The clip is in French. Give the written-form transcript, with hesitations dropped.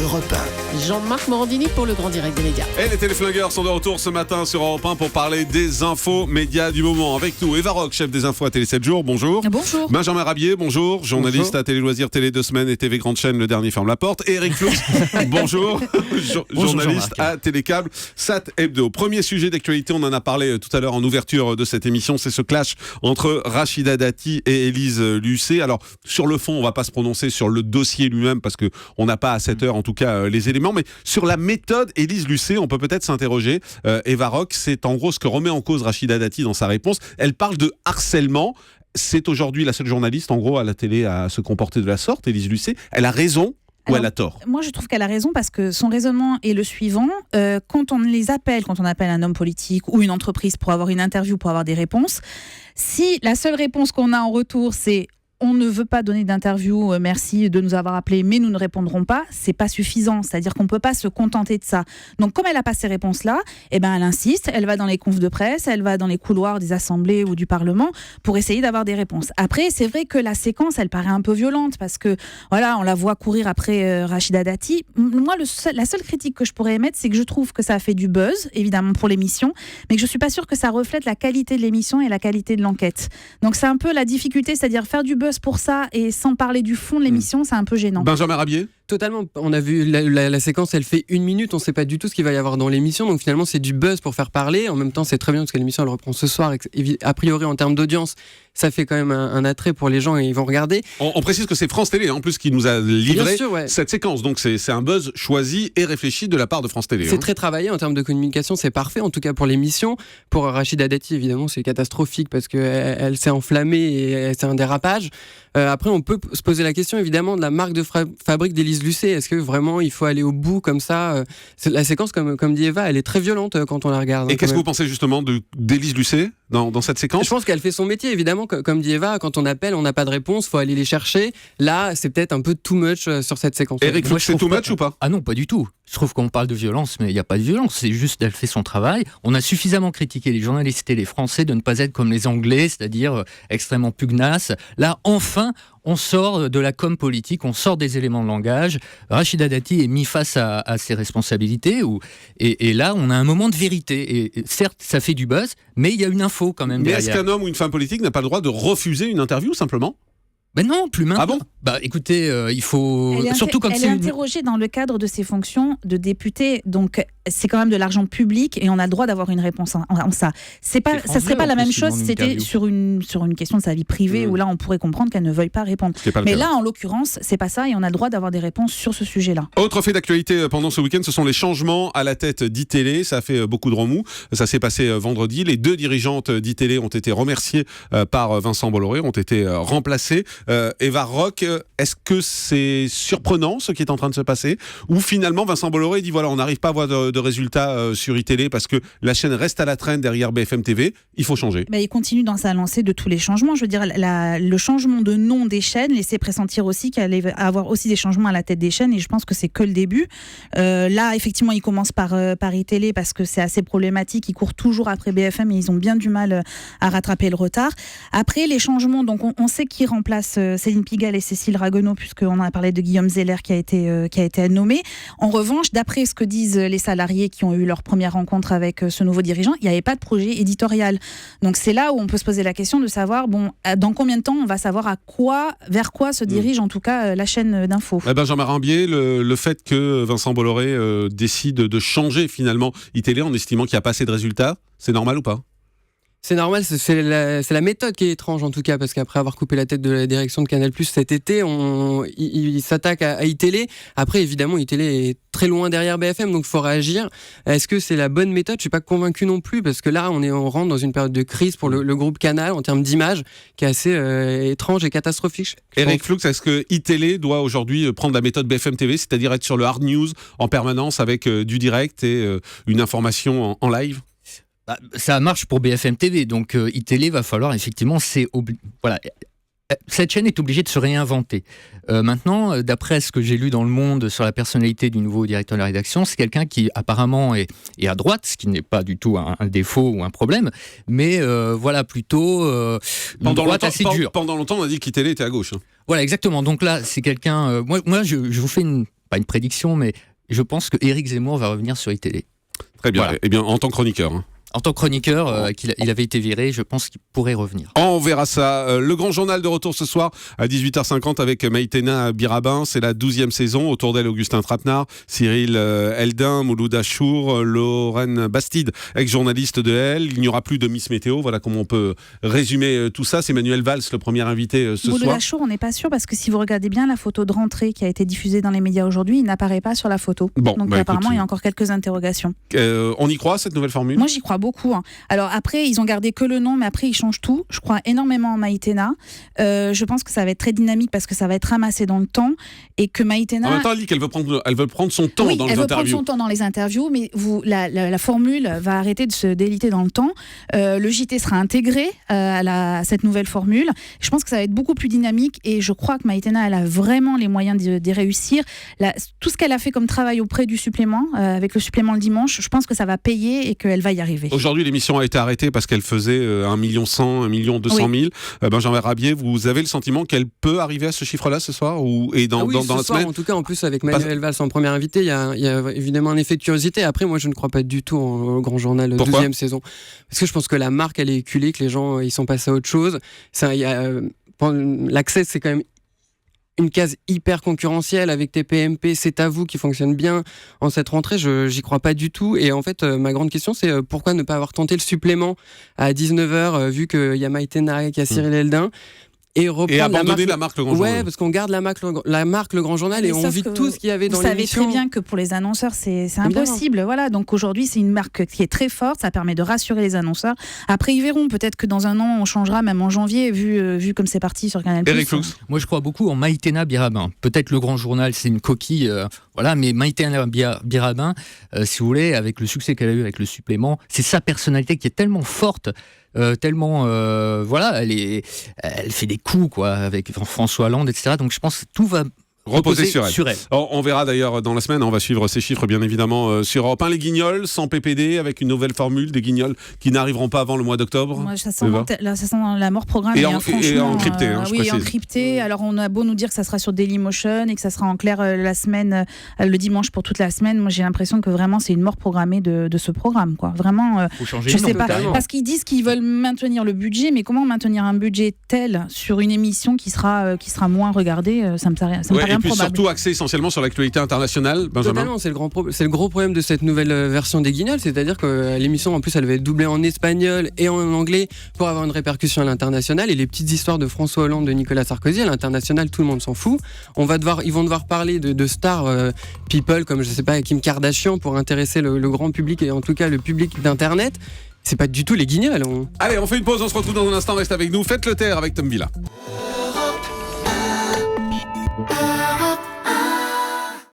Europe 1. Jean-Marc Morandini pour le Grand Direct des médias. Et les téléflingueurs sont de retour ce matin sur Europe 1 pour parler des infos médias du moment. Avec nous, Eva Rock, chef des infos à Télé 7 jours, bonjour. Bonjour. Benjamin Rabier, bonjour. Journaliste à Télé Loisirs, Télé 2 semaines et TV Grande Chaîne, le dernier ferme la porte. Et Eric Floux, bonjour. Journaliste à Télécable, Sat Hebdo. Premier sujet d'actualité, on en a parlé tout à l'heure en ouverture de cette émission, c'est ce clash entre Rachida Dati et Élise Lucet. Alors, sur le fond, on va pas se prononcer sur le dossier lui-même parce qu'on n'a pas à cette heure, en tout cas, les éléments. Mais sur la méthode Élise Lucet, on peut peut-être s'interroger. Eva Rock, c'est en gros ce que remet en cause Rachida Dati dans sa réponse. Elle parle de harcèlement. C'est aujourd'hui la seule journaliste, en gros, à la télé à se comporter de la sorte, Élise Lucet. Elle a raison. Ou elle a tort? Moi, je trouve qu'elle a raison parce que son raisonnement est le suivant. Quand on appelle un homme politique ou une entreprise pour avoir une interview, pour avoir des réponses, si la seule réponse qu'on a en retour, c'est on ne veut pas donner d'interview, merci de nous avoir appelés, mais nous ne répondrons pas, c'est pas suffisant. C'est-à-dire qu'on ne peut pas se contenter de ça. Donc, comme elle n'a pas ces réponses-là, elle insiste, elle va dans les confs de presse, elle va dans les couloirs des assemblées ou du Parlement pour essayer d'avoir des réponses. Après, c'est vrai que la séquence, elle paraît un peu violente parce que, voilà, on la voit courir après Rachida Dati. Moi, la seule critique que je pourrais émettre, c'est que je trouve que ça a fait du buzz, évidemment, pour l'émission, mais que je ne suis pas sûre que ça reflète la qualité de l'émission et la qualité de l'enquête. Donc, c'est un peu la difficulté, c'est-à-dire faire du buzz pour ça et sans parler du fond de l'émission, c'est un peu gênant. Benjamin Rabier? Totalement. On a vu la séquence, elle fait 1 minute, on ne sait pas du tout ce qu'il va y avoir dans l'émission, donc finalement c'est du buzz pour faire parler. En même temps, c'est très bien parce que l'émission elle reprend ce soir. Et a priori, en termes d'audience, ça fait quand même un attrait pour les gens et ils vont regarder. On précise que c'est France Télé en plus qui nous a livré sûr, ouais. cette séquence, donc c'est un buzz choisi et réfléchi de la part de France Télé. C'est très travaillé en termes de communication, c'est parfait en tout cas pour l'émission. Pour Rachida Dati, évidemment, c'est catastrophique parce qu'elle s'est enflammée et c'est un dérapage. Après, on peut se poser la question évidemment de la marque de fabrique d'Élise Lucet. Est-ce que vraiment il faut aller au bout comme ça? La séquence, comme dit Eva, elle est très violente quand on la regarde. Et qu'est-ce que vous pensez justement d'Élise Lucet dans cette séquence? Je pense qu'elle fait son métier, évidemment, comme dit Eva, quand on appelle, on n'a pas de réponse, il faut aller les chercher. Là, c'est peut-être un peu too much sur cette séquence. Eric, c'est too much ou pas? Ah non, pas du tout. Je trouve qu'on parle de violence, mais il n'y a pas de violence, c'est juste qu'elle fait son travail. On a suffisamment critiqué les journalistes et les Français de ne pas être comme les Anglais, c'est-à-dire extrêmement pugnaces. Là, enfin, on sort de la com politique, on sort des éléments de langage. Rachida Dati est mis face à ses responsabilités, et là, on a un moment de vérité. Et certes, ça fait du buzz, mais il y a une info quand même derrière. Mais est-ce qu'un homme ou une femme politique n'a pas le droit de refuser une interview, simplement? Ben non, plus maintenant. Ah bon? Bah écoutez, il faut surtout comme elle est interrogée dans le cadre de ses fonctions de députée, donc c'est quand même de l'argent public et on a le droit d'avoir une réponse en ça. Ça serait pas la même chose si c'était sur une question de sa vie privée où là on pourrait comprendre qu'elle ne veuille pas répondre. Mais là en l'occurrence c'est pas ça et on a le droit d'avoir des réponses sur ce sujet-là. Autre fait d'actualité pendant ce week-end, ce sont les changements à la tête d'ITélé. Ça a fait beaucoup de remous. Ça s'est passé vendredi. Les 2 dirigeantes d'ITélé ont été remerciées par Vincent Bolloré, ont été remplacées. Eva Rock, est-ce que c'est surprenant ce qui est en train de se passer? Ou finalement Vincent Bolloré dit voilà, on n'arrive pas à avoir de résultats sur iTélé parce que la chaîne reste à la traîne derrière BFM TV, il faut changer. Il continue dans sa lancée de tous les changements. Je veux dire, le changement de nom des chaînes laissait pressentir aussi qu'il allait avoir aussi des changements à la tête des chaînes et je pense que c'est que le début. Là, effectivement, il commence par iTélé parce que c'est assez problématique. Ils courent toujours après BFM et ils ont bien du mal à rattraper le retard. Après, les changements, donc on sait qui remplace Céline Pigalle et Cécile Ragueneau, puisqu'on a parlé de Guillaume Zeller qui a été nommé. En revanche, d'après ce que disent les salariés qui ont eu leur première rencontre avec ce nouveau dirigeant, il n'y avait pas de projet éditorial. Donc c'est là où on peut se poser la question de savoir, dans combien de temps on va savoir vers quoi se dirige en tout cas la chaîne d'info. Benjamin Rabier, le fait que Vincent Bolloré décide de changer finalement iTélé en estimant qu'il n'y a pas assez de résultats, c'est normal ou pas? C'est normal, c'est la méthode qui est étrange en tout cas, parce qu'après avoir coupé la tête de la direction de Canal+ cet été, il s'attaque à iTélé. Après, évidemment, iTélé est très loin derrière BFM, donc il faut réagir. Est-ce que c'est la bonne méthode? Je suis pas convaincu non plus, parce que là, on rentre dans une période de crise pour le groupe Canal en termes d'image, qui est assez étrange et catastrophique. Eric Floux, est-ce que iTélé doit aujourd'hui prendre la méthode BFM TV, c'est-à-dire être sur le hard news en permanence avec du direct et une information en live? Ça marche pour BFM TV, donc iTélé va falloir effectivement, voilà, cette chaîne est obligée de se réinventer. Maintenant, d'après ce que j'ai lu dans Le Monde sur la personnalité du nouveau directeur de la rédaction, c'est quelqu'un qui apparemment est à droite, ce qui n'est pas du tout un défaut ou un problème, mais voilà, plutôt une droite assez dure. Pendant longtemps, on a dit qu'iTélé était à gauche. Voilà, exactement. Donc là, c'est quelqu'un... moi, je vous fais une pas une prédiction, mais je pense que Éric Zemmour va revenir sur iTélé. Très bien. Voilà. Eh bien, en tant que chroniqueur. Hein. En tant que chroniqueur, il avait été viré, je pense qu'il pourrait revenir. On verra ça. Le grand journal de retour ce soir à 18h50 avec Maïtena Birabin. C'est la 12e saison. Autour d'elle, Augustin Trapenard, Cyril Eldin, Mouloud Achour, Lorraine Bastide, ex-journaliste de Elle. Il n'y aura plus de Miss Météo. Voilà comment on peut résumer tout ça. C'est Manuel Valls, le premier invité ce Mouloud soir. Achour, on n'est pas sûr parce que si vous regardez bien la photo de rentrée qui a été diffusée dans les médias aujourd'hui, il n'apparaît pas sur la photo. Bon, donc apparemment, il y a encore quelques interrogations. On y croit, cette nouvelle formule ? Moi, j'y crois beaucoup. Hein. Alors après, ils ont gardé que le nom, mais après, ils changent tout. Je crois énormément en Maïtena. Je pense que ça va être très dynamique parce que ça va être ramassé dans le temps et que Maïtena... En même temps, elle dit qu'elle veut prendre son temps dans les interviews. Oui, elle veut prendre son temps dans les interviews, mais la formule va arrêter de se déliter dans le temps. Le JT sera intégré à cette nouvelle formule. Je pense que ça va être beaucoup plus dynamique et je crois que Maïtena, elle a vraiment les moyens d'y réussir. Tout ce qu'elle a fait comme travail auprès du supplément, avec le supplément le dimanche, je pense que ça va payer et qu'elle va y arriver. Aujourd'hui, l'émission a été arrêtée parce qu'elle faisait 1 200 000. Benjamin Rabier, vous avez le sentiment qu'elle peut arriver à ce chiffre-là ce soir et dans la soir, semaine en tout cas, en plus, avec Manuel Valls en premier invité, il y a évidemment un effet de curiosité. Après, moi, je ne crois pas du tout au grand journal 12e saison. Parce que je pense que la marque, elle est éculée, que les gens, ils sont passés à autre chose. L'Access, c'est quand même une case hyper concurrentielle avec TPMP, c'est à vous qui fonctionne bien en cette rentrée, j'y crois pas du tout. Et en fait, ma grande question, c'est pourquoi ne pas avoir tenté le supplément à 19h, vu qu'il y a Maïtena, qu'il y a Cyril Eldin, et abandonner la marque Le Grand Journal. Ouais, parce qu'on garde la marque Le Grand Journal et on vit tout ce qu'il y avait dans l'émission. Vous savez très bien que pour les annonceurs, c'est impossible. Voilà. Donc aujourd'hui, c'est une marque qui est très forte, ça permet de rassurer les annonceurs. Après, ils verront. Peut-être que dans un an, on changera, même en janvier, vu comme c'est parti sur Canal+. Eric Fuchs. Moi, je crois beaucoup en Maïtena Birabin. Peut-être Le Grand Journal, c'est une coquille, mais Maïtena Birabin, si vous voulez, avec le succès qu'elle a eu avec le supplément, c'est sa personnalité qui est tellement forte. Elle fait des coups quoi avec François Hollande, etc. Donc je pense que tout va reposer sur elle. On verra d'ailleurs dans la semaine, on va suivre ces chiffres bien évidemment sur Europe 1. Les Guignols sans PPD avec une nouvelle formule, des Guignols qui n'arriveront pas avant le mois d'octobre. Moi, ça sent la mort programmée. Et encrypté. Encrypté. Alors on a beau nous dire que ça sera sur Dailymotion et que ça sera en clair la semaine, le dimanche pour toute la semaine. Moi j'ai l'impression que vraiment c'est une mort programmée de ce programme. Quoi. Vraiment, je sais pas. Parce qu'ils disent qu'ils veulent maintenir le budget, mais comment maintenir un budget tel sur une émission qui sera moins regardée, ça me paraît improbable. Et puis surtout axé essentiellement sur l'actualité internationale, Benjamin. Totalement, c'est le gros problème de cette nouvelle version des Guignols, c'est-à-dire que l'émission en plus elle va être doublée en espagnol et en anglais pour avoir une répercussion à l'international, et les petites histoires de François Hollande, de Nicolas Sarkozy à l'international, tout le monde s'en fout. Ils vont devoir parler de stars people comme je sais pas Kim Kardashian pour intéresser le grand public et en tout cas le public d'internet. C'est pas du tout les Guignols. Allez, on fait une pause, on se retrouve dans un instant, reste avec nous. Faites le taire avec Tom Villa.